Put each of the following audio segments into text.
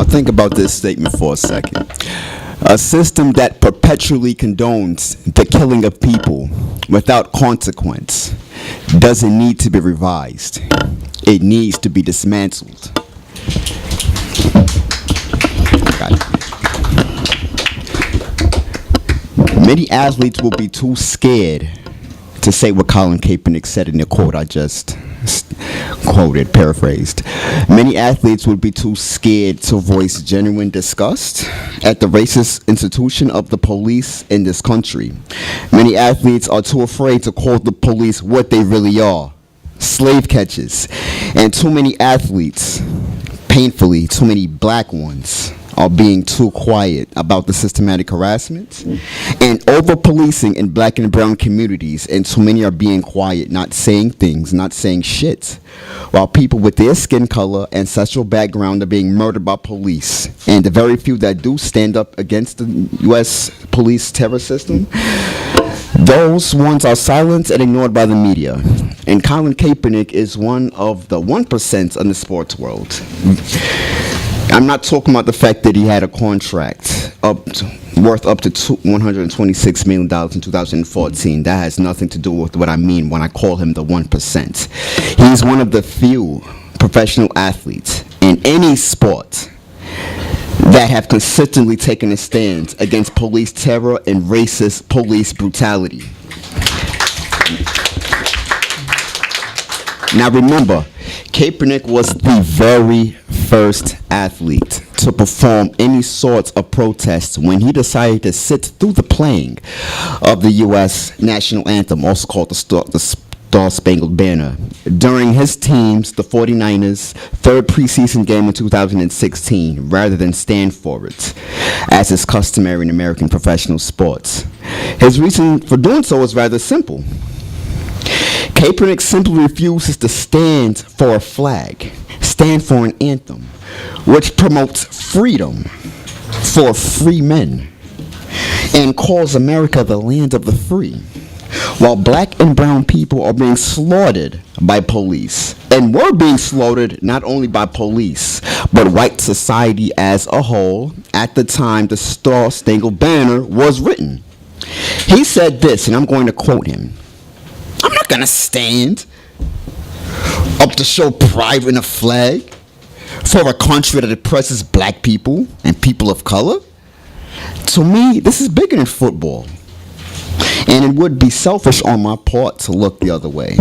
think about this statement for a second. A system that perpetually condones the killing of people without consequence doesn't need to be revised. It needs to be dismantled. Got it. Many athletes will be too scared to say what Colin Kaepernick said in the quote I just quoted, paraphrased. Many athletes would be too scared to voice genuine disgust at the racist institution of the police in this country. Many athletes are too afraid to call the police what they really are, slave catchers. And too many athletes, painfully, too many black ones, are being too quiet about the systematic harassment and over-policing in black and brown communities, and too many are being quiet, not saying things, not saying shit, while people with their skin color, ancestral background are being murdered by police. And the very few that do stand up against the U.S. police terror system, those ones are silenced and ignored by the media. And Colin Kaepernick is one of the 1% in the sports world. I'm not talking about the fact that he had a contract worth up to $126 million in 2014. That has nothing to do with what I mean when I call him the 1%. He's one of the few professional athletes in any sport that have consistently taken a stand against police terror and racist police brutality. Now remember, Kaepernick was the very first athlete to perform any sorts of protest when he decided to sit through the playing of the U.S. national anthem, also called the Star-Spangled Banner, during his team's, the 49ers, third preseason game in 2016, rather than stand for it, as is customary in American professional sports. His reason for doing so is rather simple. Kaepernick simply refuses to stand for a flag, stand for an anthem, which promotes freedom for free men and calls America the land of the free, while black and brown people are being slaughtered by police, and were being slaughtered not only by police, but white society as a whole at the time the Star-Spangled Banner was written. He said this, and I'm going to quote him: "I'm not going to stand up to show pride in a flag for a country that oppresses black people and people of color. To me, this is bigger than football, and it would be selfish on my part to look the other way.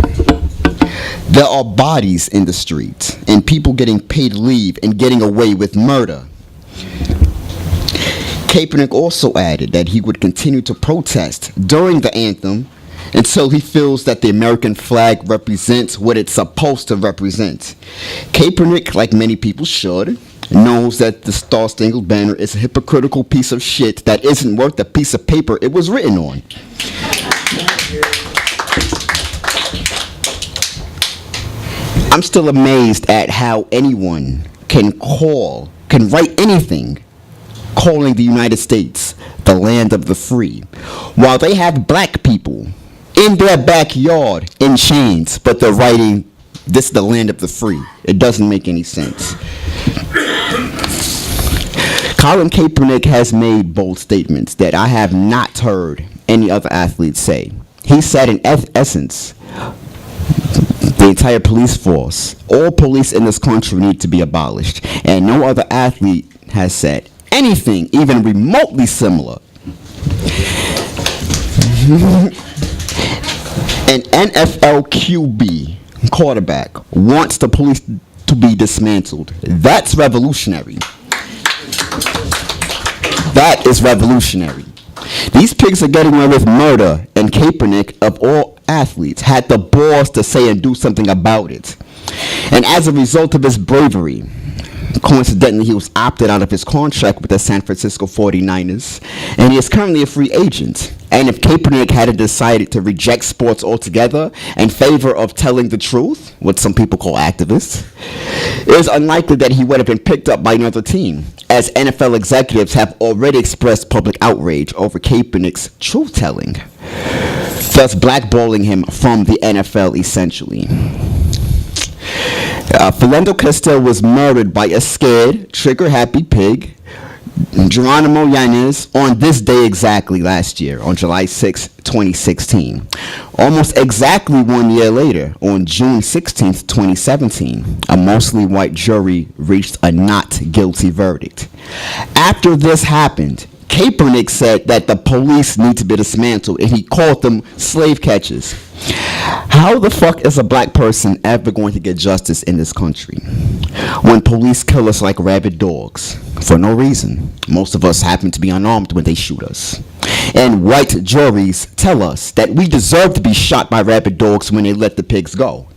There are bodies in the streets and people getting paid leave and getting away with murder." Kaepernick also added that he would continue to protest during the anthem until he feels that the American flag represents what it's supposed to represent. Kaepernick, like many people should, knows that the Star-Spangled Banner is a hypocritical piece of shit that isn't worth the piece of paper it was written on. I'm still amazed at how anyone can write anything calling the United States the land of the free, while they have black people in their backyard in chains, but they're writing, "This is the land of the free." It doesn't make any sense. Colin Kaepernick has made bold statements that I have not heard any other athlete say. He said, in essence, the entire police force, all police in this country need to be abolished, and no other athlete has said anything even remotely similar. An NFL QB, quarterback, wants the police to be dismantled. That's revolutionary. That is revolutionary. These pigs are getting away with murder, and Kaepernick, of all athletes, had the balls to say and do something about it. And as a result of his bravery, coincidentally, he was opted out of his contract with the San Francisco 49ers, and he is currently a free agent. And if Kaepernick had decided to reject sports altogether in favor of telling the truth, what some people call activists, it is unlikely that he would have been picked up by another team, as NFL executives have already expressed public outrage over Kaepernick's truth-telling, thus blackballing him from the NFL essentially. Philando Castile was murdered by a scared, trigger-happy pig, Geronimo Yanez, on this day exactly last year, on July 6, 2016. Almost exactly 1 year later, on June 16, 2017, a mostly white jury reached a not guilty verdict. After this happened, Kaepernick said that the police need to be dismantled, and he called them slave catchers. How the fuck is a black person ever going to get justice in this country when police kill us like rabid dogs for no reason? Most of us happen to be unarmed when they shoot us. And white juries tell us that we deserve to be shot by rabid dogs when they let the pigs go.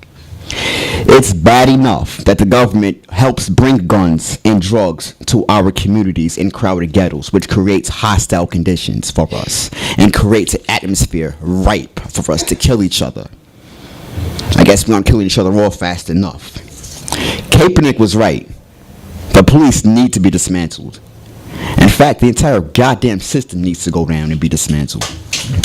It's bad enough that the government helps bring guns and drugs to our communities in crowded ghettos, which creates hostile conditions for us and creates an atmosphere ripe for us to kill each other. I guess we aren't killing each other all fast enough. Kaepernick was right. The police need to be dismantled. In fact, the entire goddamn system needs to go down and be dismantled.